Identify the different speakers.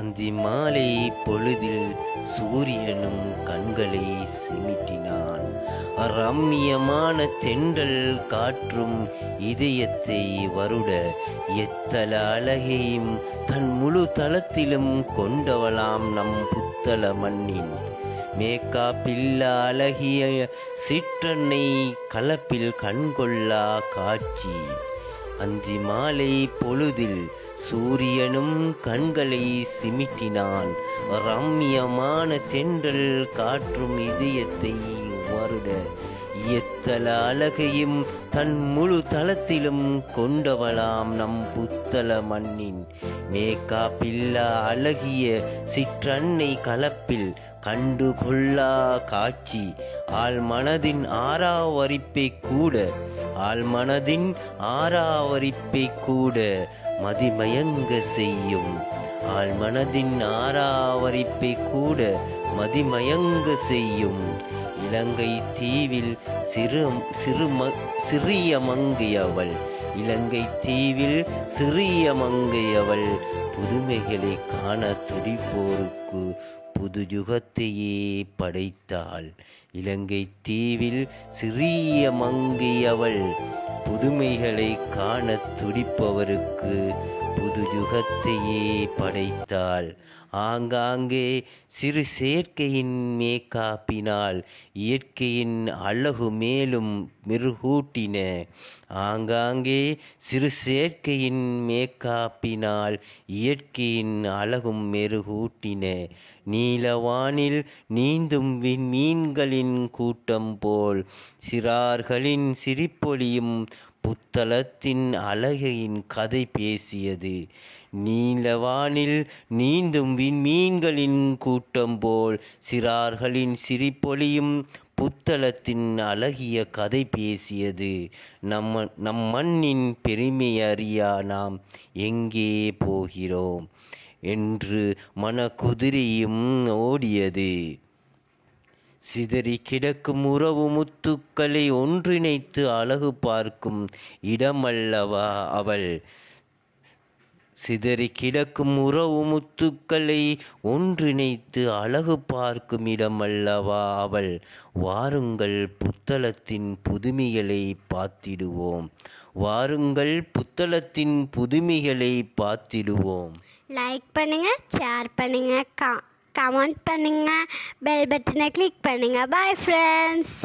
Speaker 1: அந்தி மாலை பொழுதில் சூரியனும் கண்களை சிமிட்டினான். ரம்மியமான தென்றல் காற்றும் இதயத்தை வருட எத்தல அழகையும் தன் முழு தளத்திலும் கொண்டவளாம் நம் புத்தள மண்ணின் மேக்காப்பில்லா அழகிய சிற்றன்னை கலப்பில் கண்கொள்ளா காட்சி. அந்தி மாலை பொழுதில் சூரியனும் கண்களை சிமிட்டினான். ரம்மியமான தென்றல் காற்றும் இதயத்தை வருட எத்தல அழகையும் தன் முழு தளத்திலும் கொண்டவளாம் நம் புத்தள மண்ணின் மேக்காப்பில்லா அழகிய சிற்றன்னை கலப்பில் கண்டுகொள்ளா காட்சி. ஆழ்மனதின் ஆறாவரிப்பை கூட மதிமயங்க செய்யும். ஆழ்மனதின் ஆறாவரிப்பை கூட மதிமயங்க செய்யும். இலங்கை தீவில் சிறிய மங்கையவள் புதுமைகளை காண துடிப்போருக்கு புது யுகத்தையே படைத்தாள். இலங்கை தீவில் சிறிய மங்கையவள் புதுமைகளை காண துடிப்பவருக்கு புது யுகத்தையே படைத்தாள். ஆங்காங்கே சிறு செயற்கையின் மேக்காப்பினால் இயற்கையின் அழகு மேலும் மெருகூட்டின. ஆங்காங்கே சிறு செயற்கையின் மேக்காப்பினால் இயற்கையின் அழகும் மெருகூட்டின. நீலவானில் நீந்தும் விண்மீன்களின் கூட்டம் போல் சிறார்களின் சிரிப்பொலியும் புத்தளத்தின் அழகையின் கதை பேசியது. நீலவானில் நீந்தும் விண்மீன்களின் கூட்டம் போல் சிறார்களின் சிரிப்பொலியும் புத்தளத்தின் அழகிய கதை பேசியது. நம் மண்ணின் பெருமை அறியா நாம் எங்கே போகிறோம் என்று மனக்குதிரையும் ஓடியது. சிதறி கிடக்கும் உறவு முத்துக்களை ஒன்றிணைத்து அழகு பார்க்கும் இடமல்லவா அவள். சிதறி கிடக்கும் உறவு முத்துக்களை ஒன்றிணைத்து அழகு பார்க்கும் இடமல்லவா அவள். வாருங்கள் புத்தளத்தின் புதுமைகளை பார்த்திடுவோம். வாருங்கள் புத்தளத்தின் புதுமைகளை பார்த்திடுவோம்.
Speaker 2: லைக் பண்ணுங்க, ஷேர் பண்ணுங்க, கமெண்ட் பண்ணுங்க, பெல் பட்டனை கிளிக் பண்ணுங்க. Bye friends.